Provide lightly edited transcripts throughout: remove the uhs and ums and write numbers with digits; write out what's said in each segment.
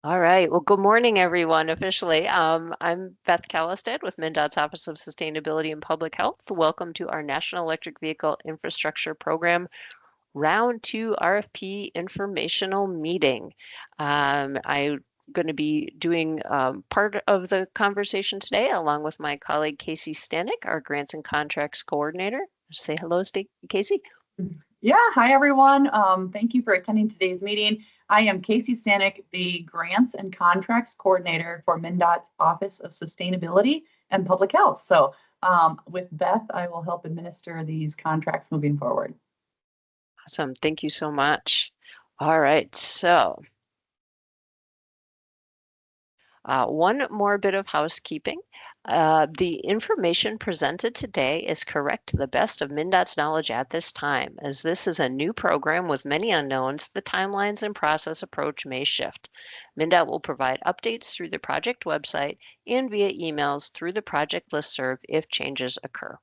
All right. Well, good morning, everyone, officially. I'm Beth Callistad with MnDOT's Office of Sustainability and Public Health. Welcome to our National Electric Vehicle Infrastructure Program Round 2 RFP informational meeting. I'm going to be doing part of the conversation today, along with my colleague Casey Stanek, our Grants and Contracts Coordinator. Say hello, Casey. Yeah, hi everyone. Thank you for attending today's meeting. I am Casey Stanek, the Grants and Contracts Coordinator for MnDOT's Office of Sustainability and Public Health. So with Beth, I will help administer these contracts moving forward. Awesome. Thank you so much. All right. So one more bit of housekeeping. The information presented today is correct to the best of MnDOT's knowledge at this time. As this is a new program with many unknowns, the timelines and process approach may shift. MnDOT will provide updates through the project website and via emails through the project listserv if changes occur.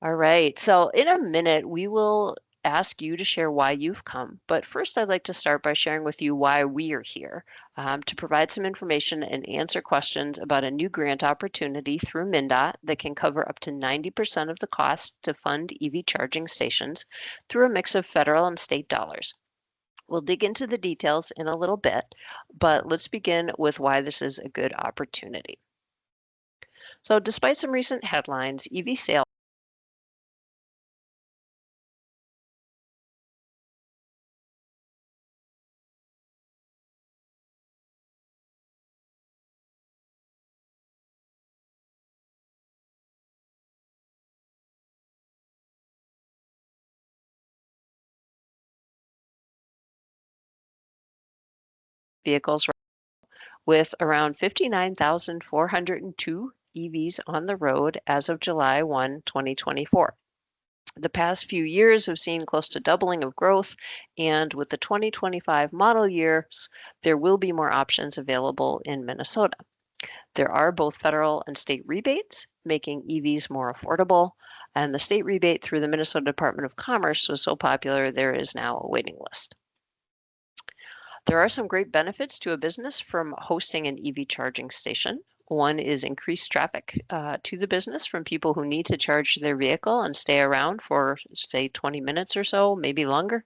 All right, so in a minute, we will ask you to share why you've come. But first, I'd like to start by sharing with you why we are here to provide some information and answer questions about a new grant opportunity through MnDOT that can cover up to 90% of the cost to fund EV charging stations through a mix of federal and state dollars. We'll dig into the details in a little bit, but let's begin with why this is a good opportunity. So despite some recent headlines, EV sales vehicles with around 59,402 EVs on the road as of July 1, 2024. The past few years have seen close to doubling of growth, and with the 2025 model years, there will be more options available in Minnesota. There are both federal and state rebates, making EVs more affordable, and the state rebate through the Minnesota Department of Commerce was so popular there is now a waiting list. There are some great benefits to a business from hosting an EV charging station. One is increased traffic to the business from people who need to charge their vehicle and stay around for, say, 20 minutes or so, maybe longer.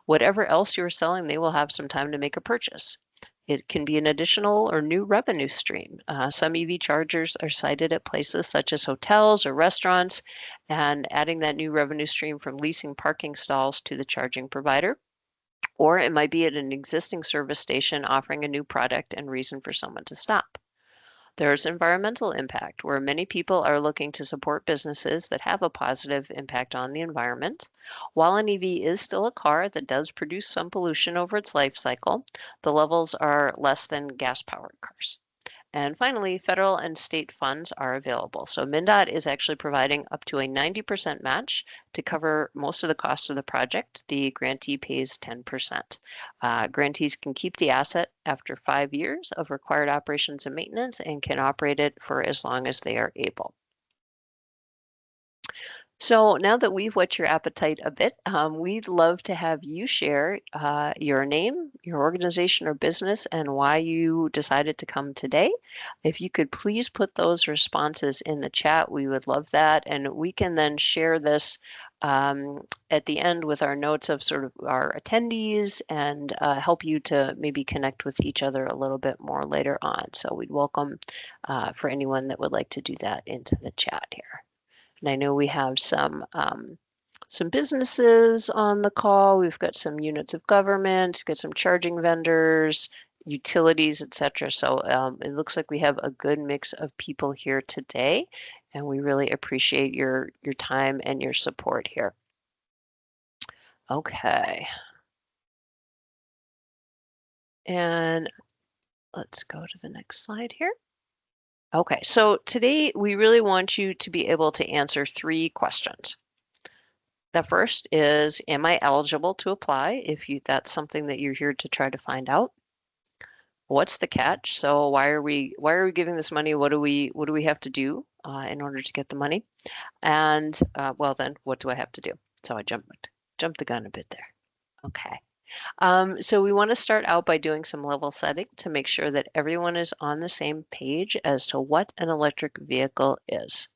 Whatever else you're selling, they will have some time to make a purchase. It can be an additional or new revenue stream. Some EV chargers are sited at places such as hotels or restaurants, and adding that new revenue stream from leasing parking stalls to the charging provider. Or it might be at an existing service station offering a new product and reason for someone to stop. There's environmental impact, where many people are looking to support businesses that have a positive impact on the environment. While an EV is still a car that does produce some pollution over its life cycle, the levels are less than gas-powered cars. And finally, federal and state funds are available. So MnDOT is actually providing up to a 90% match to cover most of the cost of the project. The grantee pays 10%. Grantees can keep the asset after 5 years of required operations and maintenance and can operate it for as long as they are able. So now that we've whet your appetite a bit, we'd love to have you share your name, your organization or business, and why you decided to come today. If you could please put those responses in the chat, we would love that. And we can then share this at the end with our notes of sort of our attendees and help you to maybe connect with each other a little bit more later on. So we'd welcome for anyone that would like to do that into the chat here. And I know we have some businesses on the call. We've got some units of government, we've got some charging vendors, utilities, etc. So it looks like we have a good mix of people here today, and we really appreciate your time and your support here. Okay. And let's go to the next slide here. Okay, so today we really want you to be able to answer 3 questions. The first is, am I eligible to apply? If that's something that you're here to try to find out. What's the catch? So why are we giving this money? What do we have to do in order to get the money? And well, then what do I have to do? So I jumped the gun a bit there. Okay. So we want to start out by doing some level setting to make sure that everyone is on the same page as to what an electric vehicle is.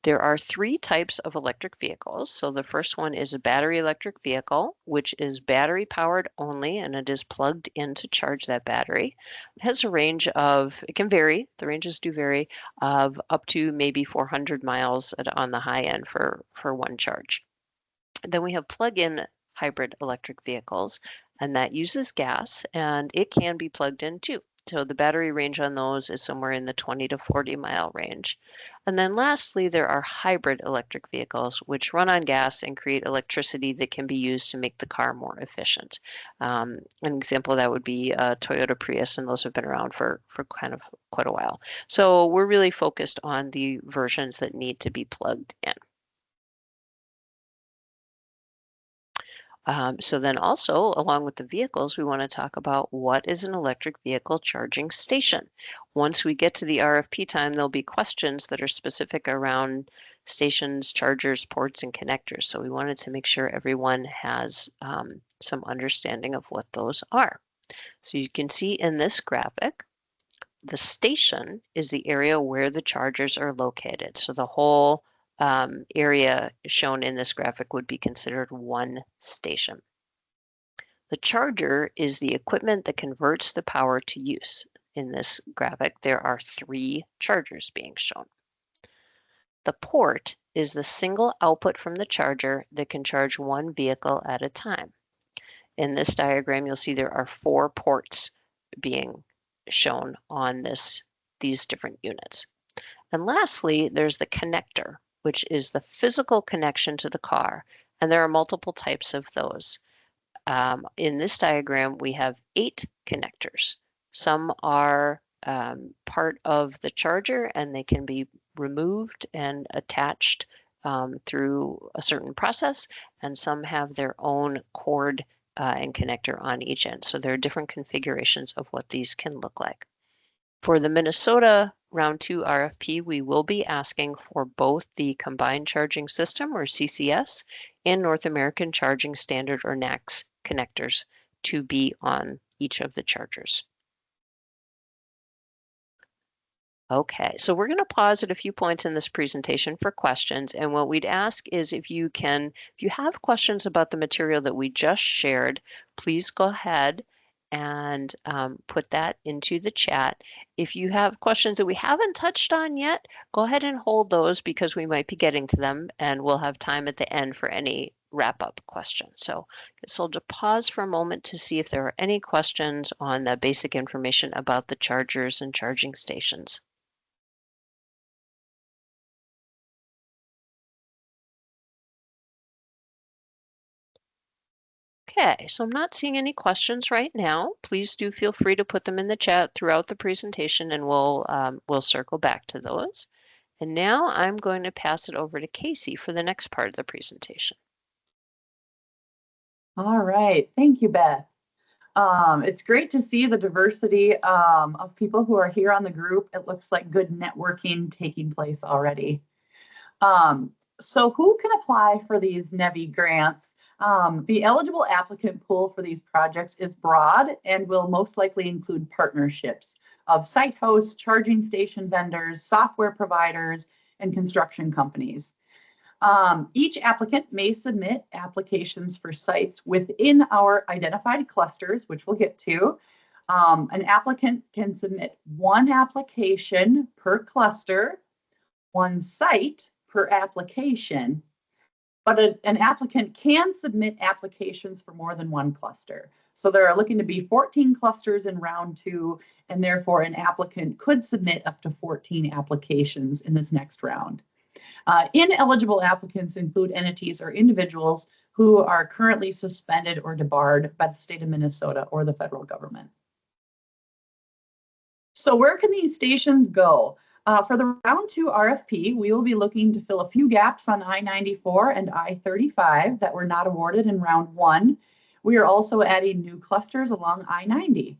There are three types of electric vehicles. So the first one is a battery electric vehicle, which is battery powered only, and it is plugged in to charge that battery. It has a range of, it can vary, the ranges do vary, of up to maybe 400 miles on the high end for one charge. Then we have plug-in hybrid electric vehicles, and that uses gas, and it can be plugged in too. So the battery range on those is somewhere in the 20 to 40 mile range. And then lastly, there are hybrid electric vehicles, which run on gas and create electricity that can be used to make the car more efficient. An example of that would be a Toyota Prius, and those have been around for kind of quite a while. So we're really focused on the versions that need to be plugged in. So then also, along with the vehicles, we want to talk about what is an electric vehicle charging station. Once we get to the RFP time, there'll be questions that are specific around stations, chargers, ports, and connectors. So we wanted to make sure everyone has some understanding of what those are. So you can see in this graphic, the station is the area where the chargers are located. So the whole area shown in this graphic would be considered one station. The charger is the equipment that converts the power to use. In this graphic, there are three chargers being shown. The port is the single output from the charger that can charge one vehicle at a time. In this diagram, you'll see there are 4 ports being shown on these different units. And lastly, there's the connector, which is the physical connection to the car. And there are multiple types of those. In this diagram, we have 8 connectors. Some are part of the charger, and they can be removed and attached through a certain process, and some have their own cord and connector on each end. So there are different configurations of what these can look like. For the Minnesota Round 2 RFP, we will be asking for both the Combined Charging System, or CCS, and North American Charging Standard, or NACS, connectors to be on each of the chargers. Okay, so we're going to pause at a few points in this presentation for questions. And what we'd ask is if you have questions about the material that we just shared, please go ahead and put that into the chat. If you have questions that we haven't touched on yet, go ahead and hold those because we might be getting to them, and we'll have time at the end for any wrap-up questions. So I'll just pause for a moment to see if there are any questions on the basic information about the chargers and charging stations. Okay, so I'm not seeing any questions right now. Please do feel free to put them in the chat throughout the presentation, and we'll circle back to those. And now I'm going to pass it over to Casey for the next part of the presentation. All right, thank you, Beth. It's great to see the diversity of people who are here on the group. It looks like good networking taking place already. So who can apply for these NEVI grants? The eligible applicant pool for these projects is broad and will most likely include partnerships of site hosts, charging station vendors, software providers, and construction companies. Each applicant may submit applications for sites within our identified clusters, which we'll get to. An applicant can submit one application per cluster, one site per application, but an applicant can submit applications for more than one cluster. So there are looking to be 14 clusters in round 2, and therefore an applicant could submit up to 14 applications in this next round. Ineligible applicants include entities or individuals who are currently suspended or debarred by the state of Minnesota or the federal government. So where can these stations go? For the round 2 RFP, we will be looking to fill a few gaps on I-94 and I-35 that were not awarded in round 1. We are also adding new clusters along I-90.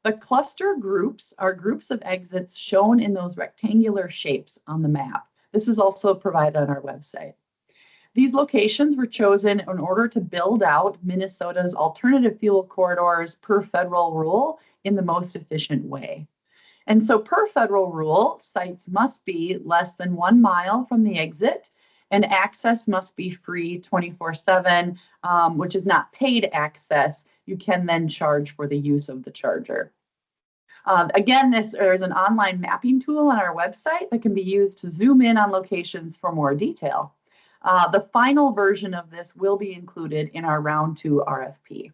The cluster groups are groups of exits shown in those rectangular shapes on the map. This is also provided on our website. These locations were chosen in order to build out Minnesota's alternative fuel corridors per federal rule in the most efficient way. And so per federal rule, sites must be less than 1 mile from the exit, and access must be free 24/7, which is not paid access. You can then charge for the use of the charger. Again, there's an online mapping tool on our website that can be used to zoom in on locations for more detail. The final version of this will be included in our round 2 RFP.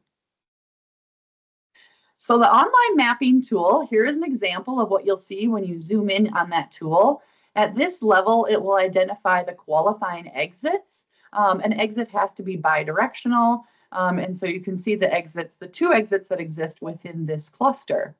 So the online mapping tool, here is an example of what you'll see when you zoom in on that tool. At this level, it will identify the qualifying exits. An exit has to be bidirectional, and so you can see the exits, the 2 exits that exist within this cluster.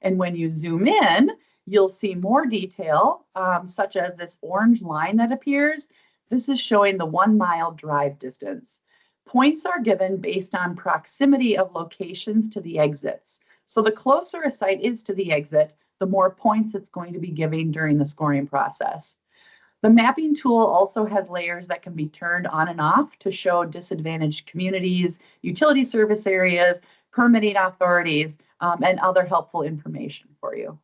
And when you zoom in, you'll see more detail, such as this orange line that appears. This is showing the 1 mile drive distance. Points are given based on proximity of locations to the exits. So the closer a site is to the exit, the more points it's going to be giving during the scoring process. The mapping tool also has layers that can be turned on and off to show disadvantaged communities, utility service areas, permitting authorities, and other helpful information for you.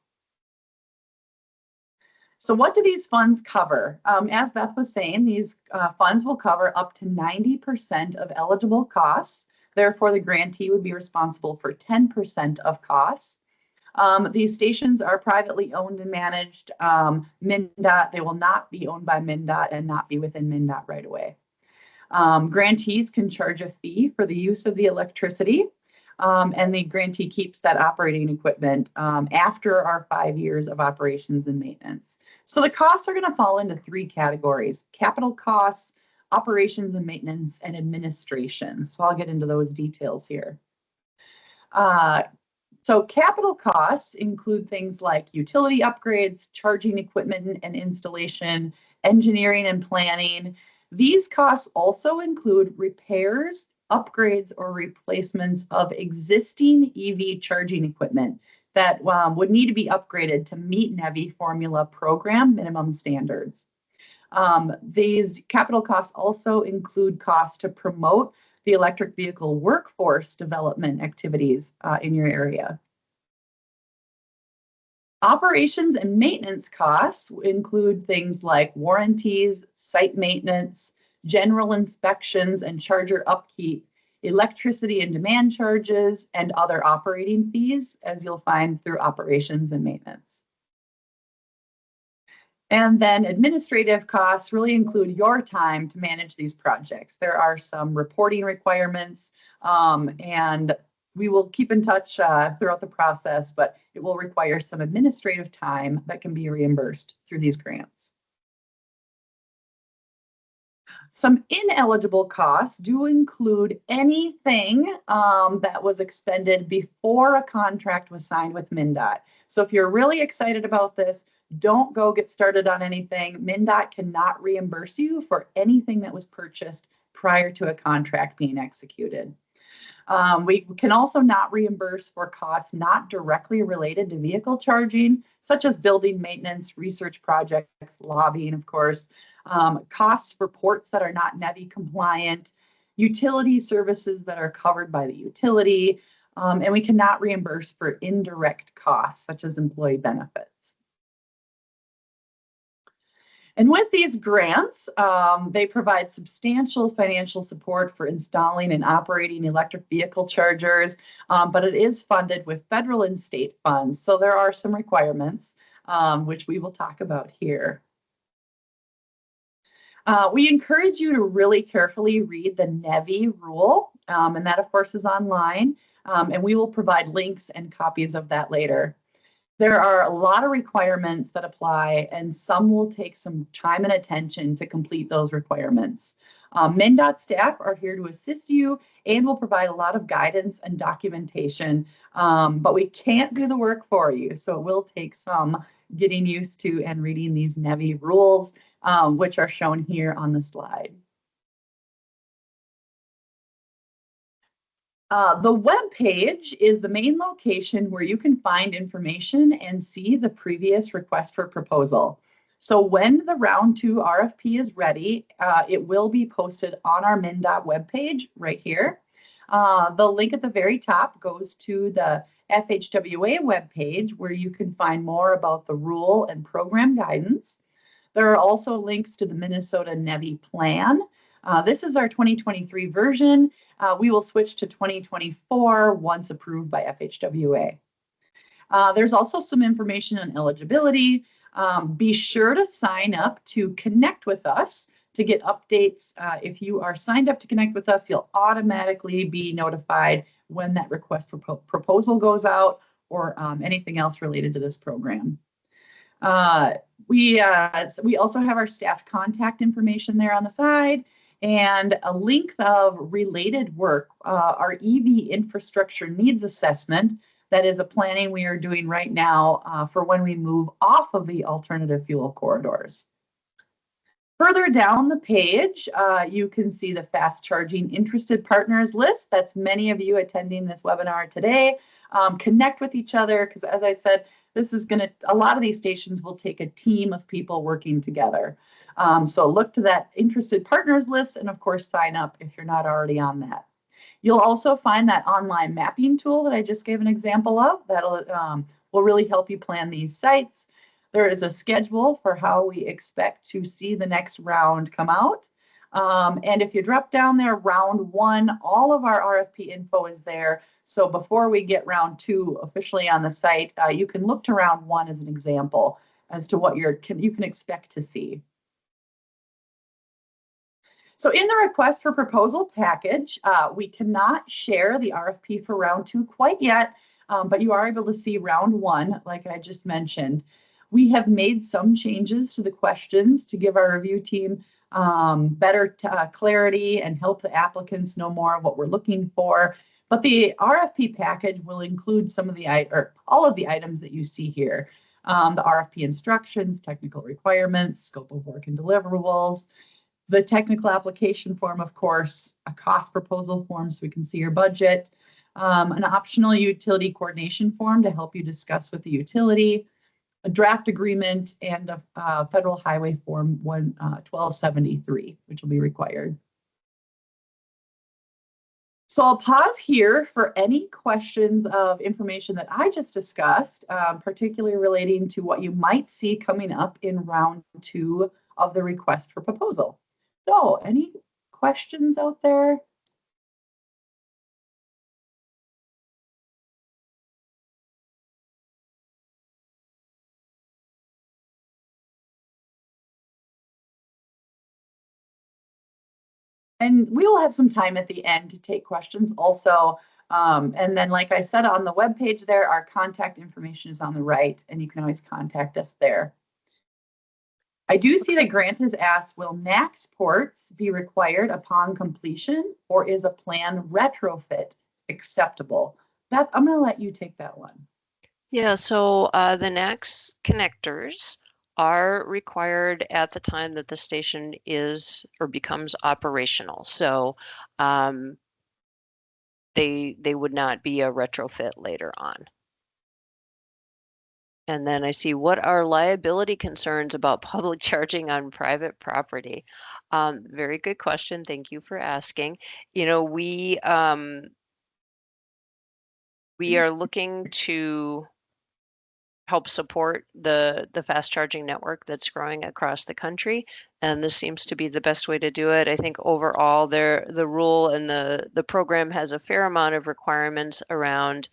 So what do these funds cover? As Beth was saying, these funds will cover up to 90% of eligible costs. Therefore, the grantee would be responsible for 10% of costs. These stations are privately owned and managed. MnDOT, they will not be owned by MnDOT and not be within MnDOT right away. Grantees can charge a fee for the use of the electricity. And the grantee keeps that operating equipment after our 5 years of operations and maintenance. So the costs are going to fall into 3 categories: capital costs, operations and maintenance, and administration. So I'll get into those details here. So capital costs include things like utility upgrades, charging equipment and installation, engineering and planning. These costs also include repairs, upgrades, or replacements of existing EV charging equipment that would need to be upgraded to meet NEVI formula program minimum standards. These capital costs also include costs to promote the electric vehicle workforce development activities in your area. Operations and maintenance costs include things like warranties, site maintenance, general inspections and charger upkeep, electricity and demand charges, and other operating fees, as you'll find through operations and maintenance. And then administrative costs really include your time to manage these projects. There are some reporting requirements, and we will keep in touch throughout the process, but it will require some administrative time that can be reimbursed through these grants. Some ineligible costs do include anything that was expended before a contract was signed with MnDOT. So if you're really excited about this, don't go get started on anything. MnDOT cannot reimburse you for anything that was purchased prior to a contract being executed. We can also not reimburse for costs not directly related to vehicle charging, such as building maintenance, research projects, lobbying, of course, costs for ports that are not NEVI compliant, utility services that are covered by the utility, and we cannot reimburse for indirect costs, such as employee benefits. And with these grants, they provide substantial financial support for installing and operating electric vehicle chargers, but it is funded with federal and state funds. So there are some requirements, which we will talk about here. We encourage you to really carefully read the NEVI rule, and that, of course, is online, and we will provide links and copies of that later. There are a lot of requirements that apply, and some will take some time and attention to complete those requirements. MnDOT staff are here to assist you and will provide a lot of guidance and documentation, but we can't do the work for you, so it will take some getting used to and reading these NEVI rules, which are shown here on the slide. The web page is the main location where you can find information and see the previous request for proposal. So when the round 2 RFP is ready, it will be posted on our MnDOT webpage right here. The link at the very top goes to the FHWA webpage where you can find more about the rule and program guidance. There are also links to the Minnesota NEVI plan. This is our 2023 version. We will switch to 2024 once approved by FHWA. There's also some information on eligibility. Be sure to sign up to connect with us to get updates. If you are signed up to connect with us, you'll automatically be notified when that request proposal goes out or anything else related to this program. We also have our staff contact information there on the side and a link of related work, our EV infrastructure needs assessment. That is a planning we are doing right now for when we move off of the alternative fuel corridors. Further down the page, you can see the fast charging interested partners list. That's many of you attending this webinar today. Connect with each other because, as I said, this is going to, a lot of these stations will take a team of people working together. So look to that interested partners list and, of course, sign up if you're not already on that. You'll also find that online mapping tool that I just gave an example of. That'll will really help you plan these sites. There is a schedule for how we expect to see the next round come out. And if you drop down there, round 1, all of our RFP info is there. So before we get round 2 officially on the site, you can look to round 1 as an example as to what you can expect to see. So in the request for proposal package, we cannot share the RFP for round 2 quite yet, but you are able to see round 1, like I just mentioned. We have made some changes to the questions to give our review team better clarity and help the applicants know more of what we're looking for. But the RFP package will include some of the all of the items that you see here. The RFP instructions, technical requirements, scope of work and deliverables, the technical application form, of course, a cost proposal form so we can see your budget, an optional utility coordination form to help you discuss with the utility, a draft agreement, and a federal highway form 1273, which will be required. So I'll pause here for any questions of information that I just discussed, particularly relating to what you might see coming up in round 2 of the request for proposal. So any questions out there? And we will have some time at the end to take questions also. And then, like I said, on the webpage there, our contact information is on the right, and you can always contact us there. I do see that Grant has asked, will NACS ports be required upon completion, or is a planned retrofit acceptable? Beth, I'm going to let you take that one. Yeah, so the NACS connectors are required at the time that the station is or becomes operational. So they would not be a retrofit later on. And then I see, what are liability concerns about public charging on private property? Very good question. Thank you for asking. You know, we are looking to help support the fast charging network that's growing across the country, and this seems to be the best way to do it. I think overall the rule and the program has a fair amount of requirements around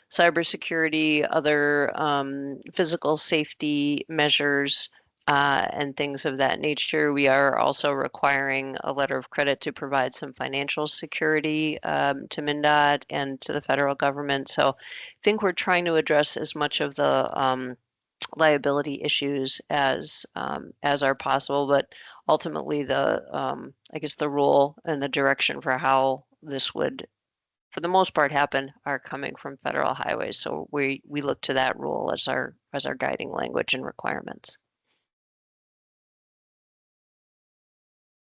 cybersecurity, other physical safety measures, and things of that nature. We are also requiring a letter of credit to provide some financial security to MnDOT and to the federal government. So I think we're trying to address as much of the liability issues as are possible, but ultimately I guess the rule and the direction for how this would, for the most part, happen are coming from federal highways. So we look to that rule as our guiding language and requirements.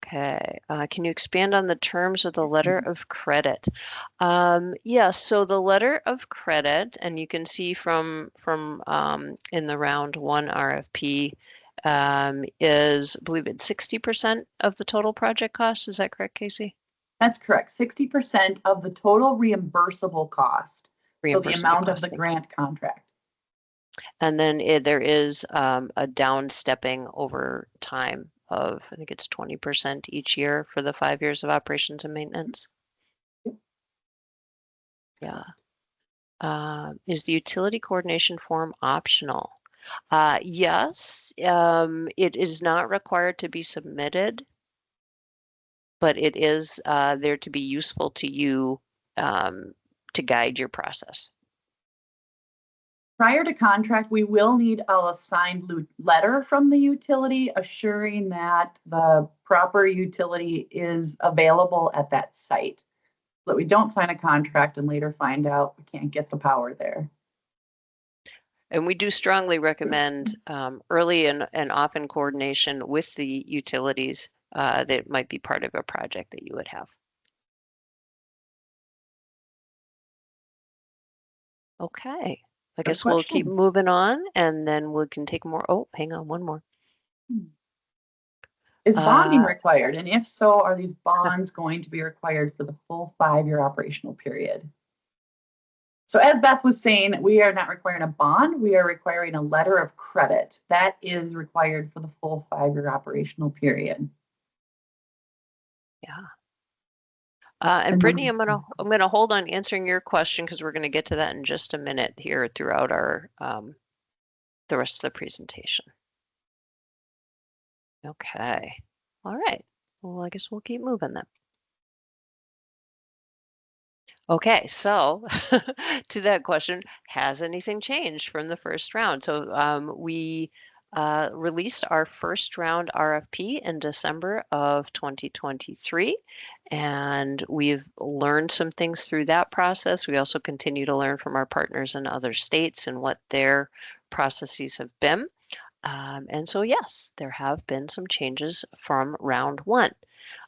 Okay, can you expand on the terms of the letter of credit? Yes, so the letter of credit, and you can see from in the round 1 RFP, is, I believe it's 60% of the total project cost. Is that correct, Casey? That's correct. 60% of the total reimbursable cost. So the Reimbursable amount of cost, the thank you. grant contract. And then there is a down stepping over time of, I think it's 20% each year for the 5 years of operations and maintenance. Yeah. Is the utility coordination form optional? Yes, it is not required to be submitted, but it is there to be useful to you to guide your process. Prior to contract, we will need a signed letter from the utility assuring that the proper utility is available at that site. So that we don't sign a contract and later find out we can't get the power there. And we do strongly recommend early and often coordination with the utilities that might be part of a project that you would have. Okay, I guess we'll keep moving on and then we can take more. Oh, hang on, one more. Is bonding required? And if so, are these bonds going to be required for the full 5-year operational period? So as Beth was saying, we are not requiring a bond. We are requiring a letter of credit. That is required for the full 5-year operational period. Yeah. And Brittany, I'm gonna hold on answering your question because we're gonna get to that in just a minute here throughout our the rest of the presentation. Okay. All right. Well, I guess we'll keep moving then. Okay, so to that question, has anything changed from the first round? So we released our first round RFP in December of 2023, and we've learned some things through that process. We also continue to learn from our partners in other states and what their processes have been. And so, yes, there have been some changes from round one.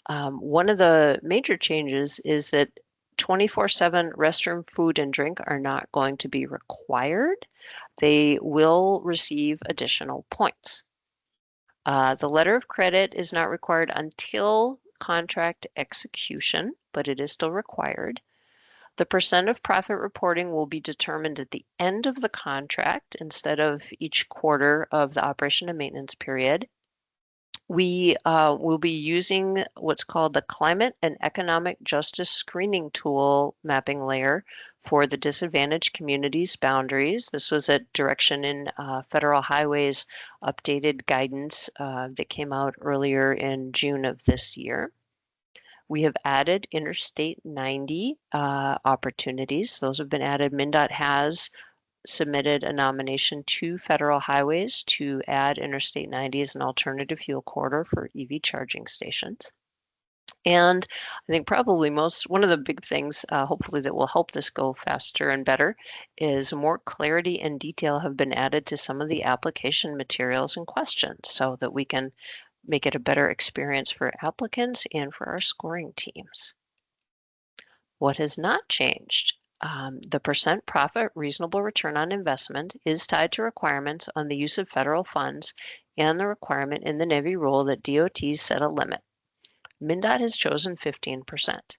One of the major changes is that 24/7 restroom food and drink are not going to be required. They will receive additional points. The letter of credit is not required until contract execution, but it is still required. The percent of profit reporting will be determined at the end of the contract instead of each quarter of the operation and maintenance period. We will be using what's called the Climate and Economic Justice Screening Tool mapping layer for the disadvantaged communities boundaries. This was a direction in Federal Highways updated guidance that came out earlier in June of this year. We have added Interstate 90 opportunities. Those have been added. MnDOT has submitted a nomination to Federal Highways to add Interstate 90 as an alternative fuel corridor for EV charging stations. And I think probably one of the big things, hopefully that will help this go faster and better, is more clarity and detail have been added to some of the application materials and questions so that we can make it a better experience for applicants and for our scoring teams. What has not changed? The percent profit reasonable return on investment is tied to requirements on the use of federal funds and the requirement in the NEVI rule that DOTs set a limit. MnDOT has chosen 15%.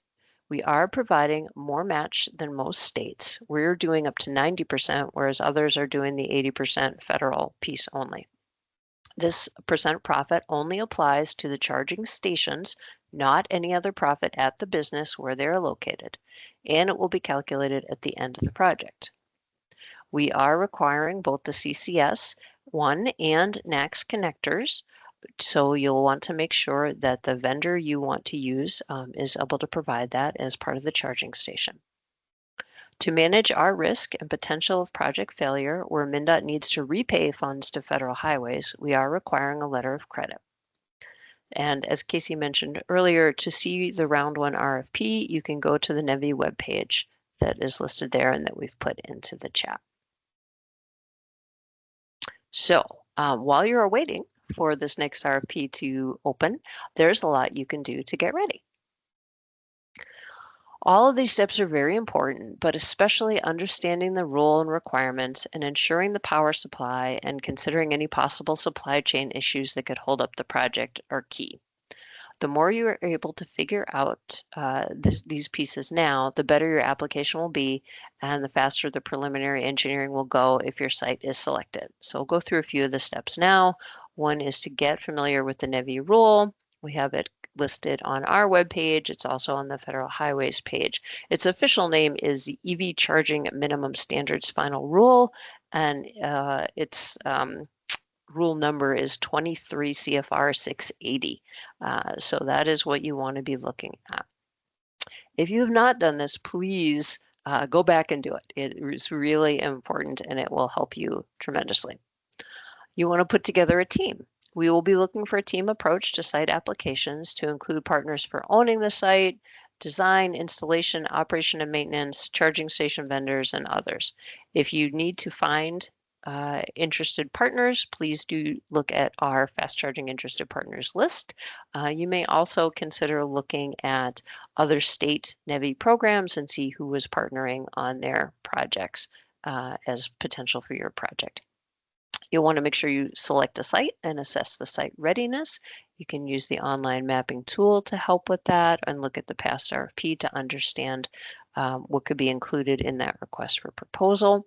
We are providing more match than most states. We're doing up to 90%, whereas others are doing the 80% federal piece only. This percent profit only applies to the charging stations, not any other profit at the business where they are located, and it will be calculated at the end of the project. We are requiring both the CCS1 and NACS connectors, so you'll want to make sure that the vendor you want to use is able to provide that as part of the charging station. To manage our risk and potential of project failure where MnDOT needs to repay funds to Federal Highways, we are requiring a letter of credit. And as Casey mentioned earlier, to see the round one RFP, you can go to the NEVI webpage that is listed there and that we've put into the chat. So while you're waiting for this next RFP to open, there's a lot you can do to get ready. All of these steps are very important, but especially understanding the rule and requirements and ensuring the power supply and considering any possible supply chain issues that could hold up the project are key. The more you are able to figure out these pieces now, the better your application will be and the faster the preliminary engineering will go if your site is selected. So we'll go through a few of the steps now. One is to get familiar with the NEVI rule. We have it listed on our webpage. It's also on the Federal Highways page. Its official name is the EV Charging Minimum Standards Final Rule, and its rule number is 23 CFR 680. So that is what you want to be looking at. If you have not done this, please go back and do it. It is really important and it will help you tremendously. You want to put together a team. We will be looking for a team approach to site applications to include partners for owning the site, design, installation, operation and maintenance, charging station vendors, and others. If you need to find interested partners, please do look at our fast charging interested partners list. You may also consider looking at other state NEVI programs and see who is partnering on their projects as potential for your project. You'll want to make sure you select a site and assess the site readiness. You can use the online mapping tool to help with that and look at the past RFP to understand what could be included in that request for proposal.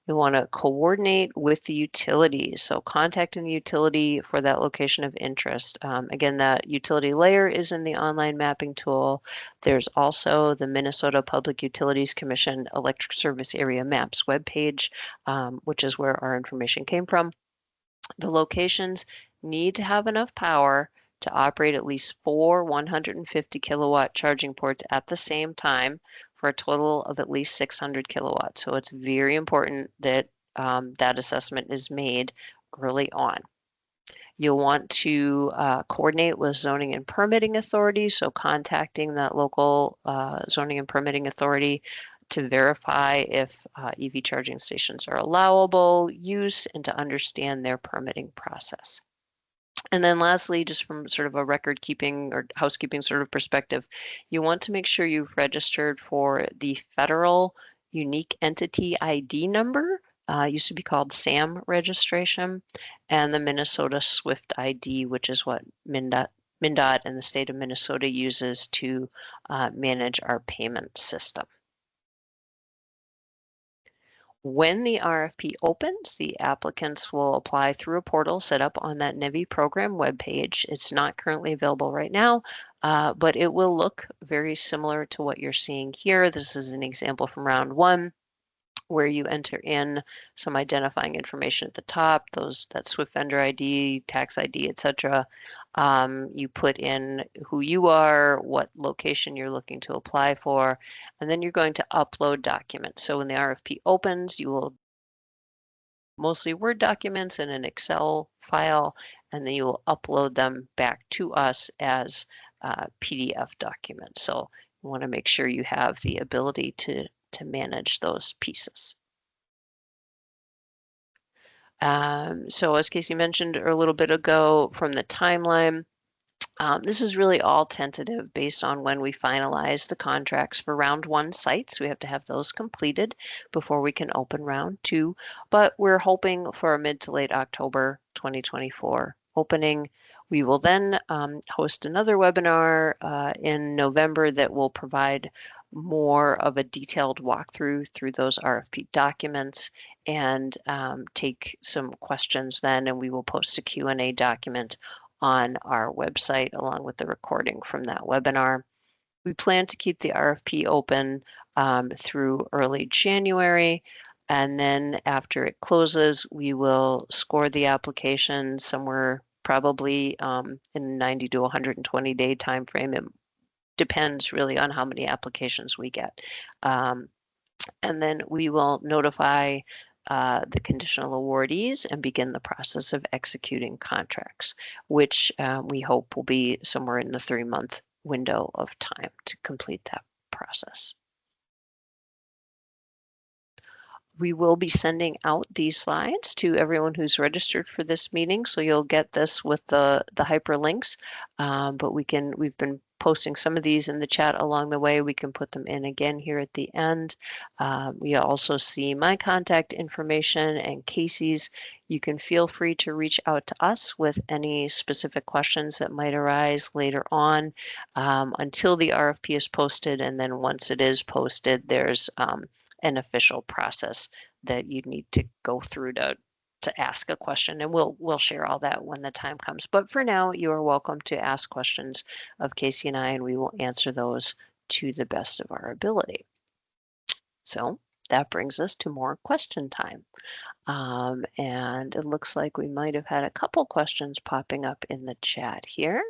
You want to coordinate with the utility. So contacting the utility for that location of interest. Again, that utility layer is in the online mapping tool. There's also the Minnesota Public Utilities Commission Electric Service Area Maps webpage, which is where our information came from. The locations need to have enough power to operate at least 4 150 kilowatt charging ports at the same time for a total of at least 600 kilowatts. So it's very important that that assessment is made early on. You'll want to coordinate with zoning and permitting authorities, so contacting that local zoning and permitting authority to verify if EV charging stations are allowable use and to understand their permitting process. And then lastly, just from sort of a record keeping or housekeeping sort of perspective, you want to make sure you've registered for the Federal Unique Entity ID number, used to be called SAM registration, and the Minnesota SWIFT ID, which is what MnDOT and the state of Minnesota uses to manage our payment system. When the RFP opens, the applicants will apply through a portal set up on that NEVI program webpage. It's not currently available right now, but it will look very similar to what you're seeing here. This is an example from round one, where you enter in some identifying information at the top, that SWIFT vendor ID, tax ID, etc. You put in who you are, what location you're looking to apply for, and then you're going to upload documents. So when the RFP opens, you will mostly Word documents in an Excel file, and then you will upload them back to us as PDF documents. So you want to make sure you have the ability to manage those pieces. So as Casey mentioned a little bit ago from the timeline, this is really all tentative based on when we finalize the contracts for round one sites. We have to have those completed before we can open round two, but we're hoping for a mid to late October 2024 opening. We will then host another webinar in November that will provide more of a detailed walkthrough through those RFP documents and take some questions then, and we will post a Q&A document on our website along with the recording from that webinar. We plan to keep the RFP open through early January, and then after it closes, we will score the application somewhere probably in 90 to 120 day time frame. It depends really on how many applications we get. And then we will notify the conditional awardees and begin the process of executing contracts, which we hope will be somewhere in the 3-month window of time to complete that process. We will be sending out these slides to everyone who's registered for this meeting, so you'll get this with the hyperlinks. But we've been posting some of these in the chat along the way. We can put them in again here at the end. We also see my contact information and Casey's. You can feel free to reach out to us with any specific questions that might arise later on until the RFP is posted. And then once it is posted, there's an official process that you need to go through to ask a question, and we'll share all that when the time comes. But for now, you are welcome to ask questions of Casey and I, and we will answer those to the best of our ability. So that brings us to more question time. And it looks like we might have had a couple questions popping up in the chat here.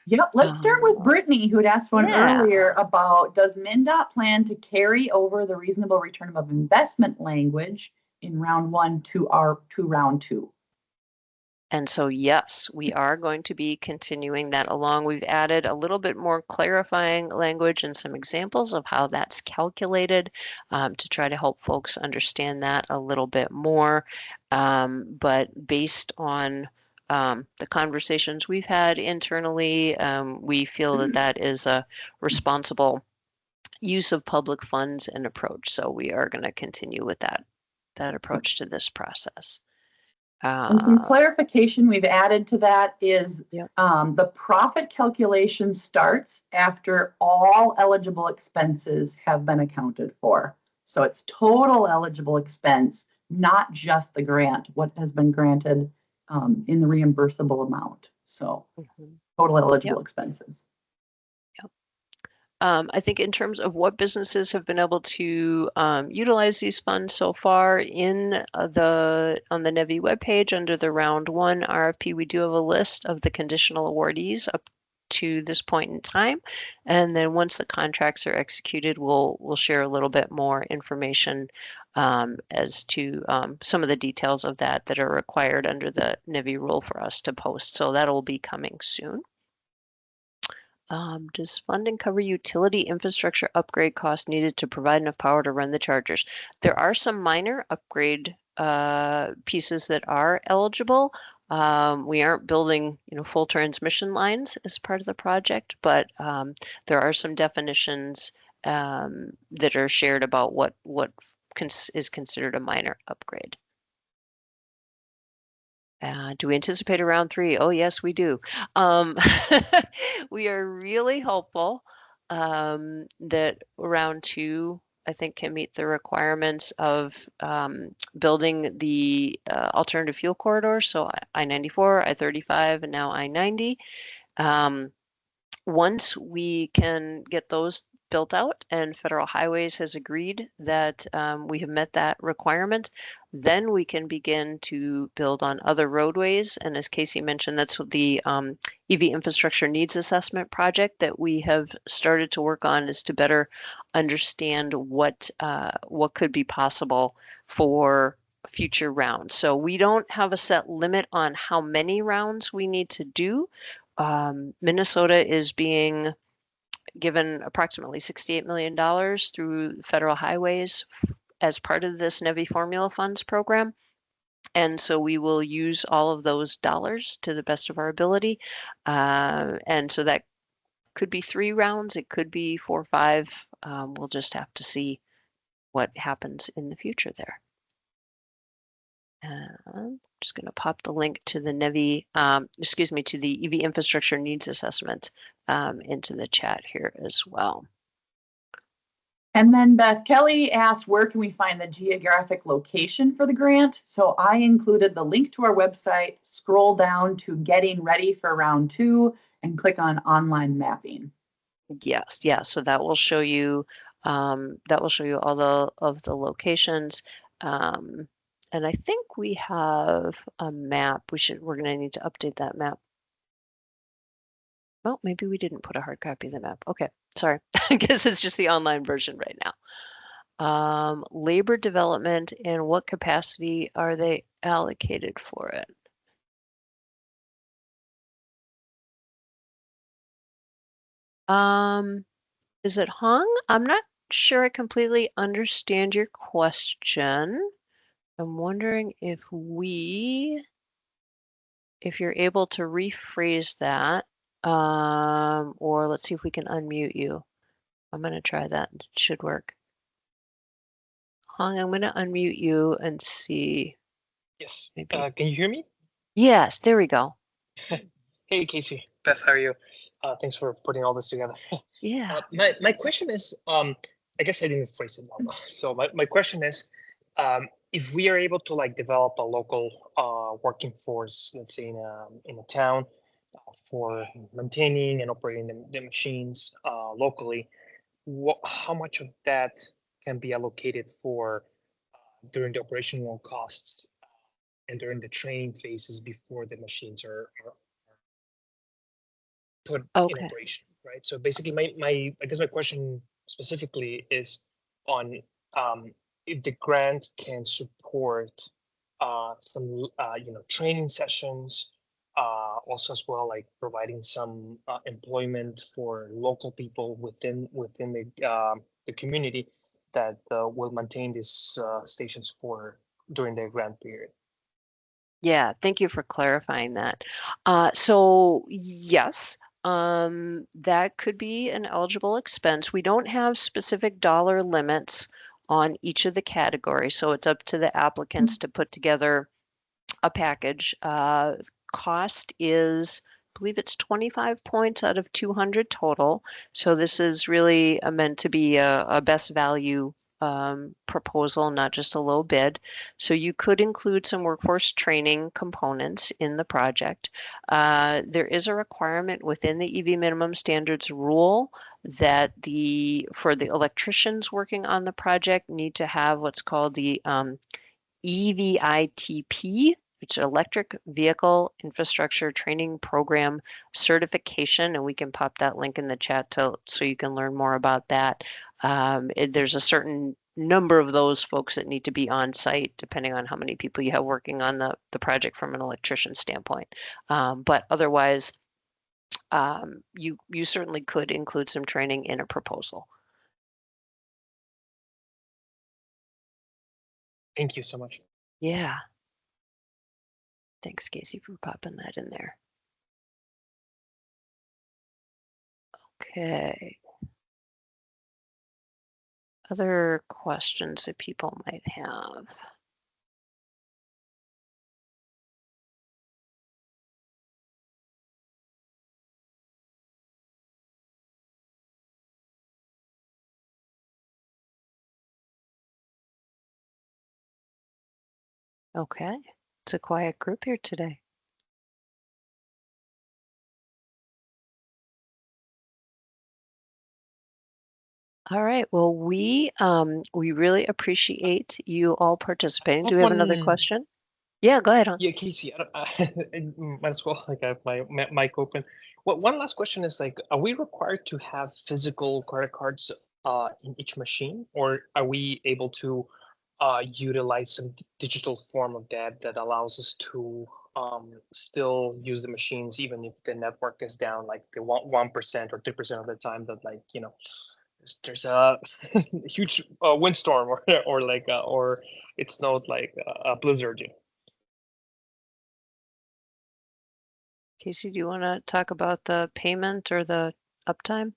Yep, let's start with Brittany, who had asked one earlier about, does MnDOT plan to carry over the reasonable return of investment language in round one to round two? And so, yes, we are going to be continuing that along. We've added a little bit more clarifying language and some examples of how that's calculated to try to help folks understand that a little bit more. But based on the conversations we've had internally, we feel that that is a responsible use of public funds and approach. So we are going to continue with that approach to this process. And some clarification we've added to that is the profit calculation starts after all eligible expenses have been accounted for. So it's total eligible expense, not just the grant, what has been granted in the reimbursable amount. So total eligible expenses. I think in terms of what businesses have been able to utilize these funds so far on the NEVI webpage under the round one RFP, we do have a list of the conditional awardees up to this point in time. And then once the contracts are executed, we'll share a little bit more information as to some of the details of that are required under the NEVI rule for us to post. So that'll be coming soon. Does funding cover utility infrastructure upgrade costs needed to provide enough power to run the chargers? There are some minor upgrade pieces that are eligible. We aren't building, full transmission lines as part of the project, but there are some definitions that are shared about what is considered a minor upgrade. Do we anticipate a round three? Oh, yes, we do. We are really hopeful that round two, I think, can meet the requirements of building the alternative fuel corridor. So I-94, I-35, and now I-90. Once we can get those built out and Federal Highways has agreed that we have met that requirement, then we can begin to build on other roadways. And as Casey mentioned, that's what the EV infrastructure needs assessment project that we have started to work on, is to better understand what could be possible for future rounds. So we don't have a set limit on how many rounds we need to do. Minnesota is being given approximately $68 million through Federal Highways as part of this NEVI Formula Funds program. And so we will use all of those dollars to the best of our ability. And so that could be 3 rounds, it could be 4 or 5. We'll just have to see what happens in the future there. I'm just going to pop the link to the NEVI, to the EV infrastructure needs assessment into the chat here as well. And then Beth Kelly asked, where can we find the geographic location for the grant? So I included the link to our website, scroll down to getting ready for round 2 and click on online mapping. Yes, yeah, so that will show you all of the locations. And I think we have a map. We're going to need to update that map. Well, maybe we didn't put a hard copy of the map. Okay, sorry. I guess it's just the online version right now. Labor development, and what capacity are they allocated for it? Is it hung? I'm not sure I completely understand your question. I'm wondering if you're able to rephrase that. Or let's see if we can unmute you. I'm going to try that. It should work. Hong, I'm going to unmute you and see. Yes. Maybe. Can you hear me? Yes, there we go. Hey, Casey. Beth, how are you? Thanks for putting all this together. Yeah. My question is, I guess I didn't phrase it well. So my question is, if we are able to like develop a local working force, let's say in a town, for maintaining and operating the machines locally, how much of that can be allocated for during the operational costs and during the training phases before the machines are put in Okay. operation, right? So basically, my I guess my question specifically is on if the grant can support some training sessions, also as well like providing some employment for local people within the community that will maintain these stations for during the grant period. Yeah, thank you for clarifying that. So yes, that could be an eligible expense. We don't have specific dollar limits on each of the categories, so it's up to the applicants to put together a package. Cost is, I believe it's 25 points out of 200 total. So this is really meant to be a best value proposal, not just a low bid. So you could include some workforce training components in the project. There is a requirement within the EV minimum standards rule that for the electricians working on the project need to have what's called the EVITP, which is Electric Vehicle Infrastructure Training Program certification, and we can pop that link in the chat so you can learn more about that. There's a certain number of those folks that need to be on site, depending on how many people you have working on the project from an electrician standpoint. But otherwise, you certainly could include some training in a proposal. Thank you so much. Yeah. Thanks, Casey, for popping that in there. Okay. Other questions that people might have? Okay, it's a quiet group here today. All right, well, we really appreciate you all participating. Do we have another question? Yeah, go ahead. Yeah, Casey, I might as well like I have my mic open. One last question is like, are we required to have physical credit cards in each machine, or are we able to utilize some digital form of that allows us to still use the machines even if the network is down like the 1% or 2% of the time that like there's a huge windstorm or like or it snowed like a blizzard. Casey, do you want to talk about the payment or the uptime?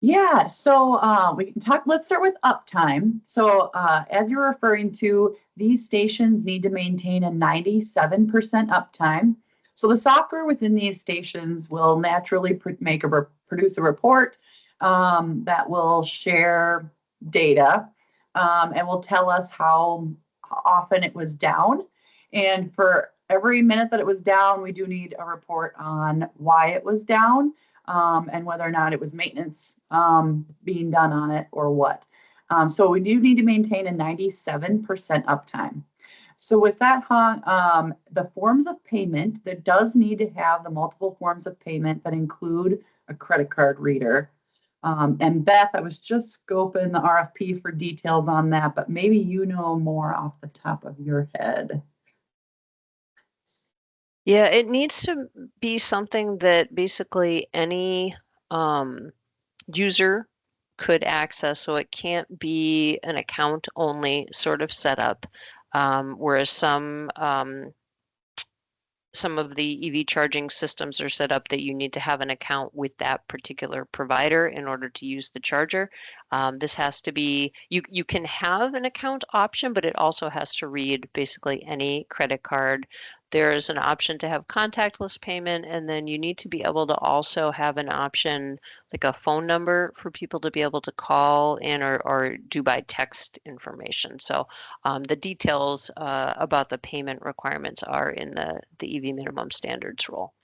Yeah, so we can talk, let's start with uptime. So as you're referring to, these stations need to maintain a 97% uptime. So the software within these stations will naturally produce a report that will share data and will tell us how often it was down. And for every minute that it was down, we do need a report on why it was down. And whether or not it was maintenance being done on it or what. So we do need to maintain a 97% uptime. So with that, the forms of payment, there does need to have the multiple forms of payment that include a credit card reader. And Beth, I was just scoping the RFP for details on that, but maybe you know more off the top of your head. Yeah, it needs to be something that basically any user could access, so it can't be an account only sort of setup, whereas some some of the EV charging systems are set up that you need to have an account with that particular provider in order to use the charger. This has to be, you can have an account option, but it also has to read basically any credit card. There's an option to have contactless payment, and then you need to be able to also have an option like a phone number for people to be able to call in or do by text information. So the details about the payment requirements are in the EV minimum standards rule.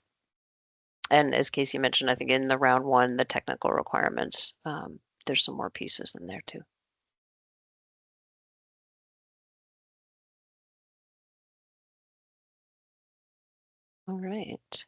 And as Casey mentioned, I think in the round one, the technical requirements, there's some more pieces in there too. All right.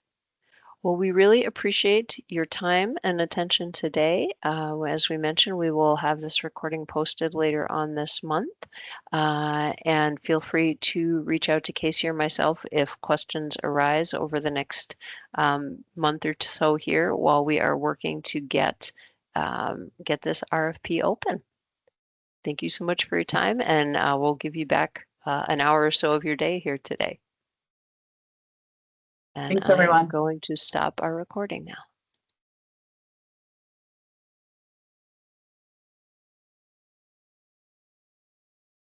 Well, we really appreciate your time and attention today. As we mentioned, we will have this recording posted later on this month. And feel free to reach out to Casey or myself if questions arise over the next month or so here while we are working to get this RFP open. Thank you so much for your time, and we'll give you back an hour or so of your day here today. And Thanks, I am everyone. going to stop our recording now.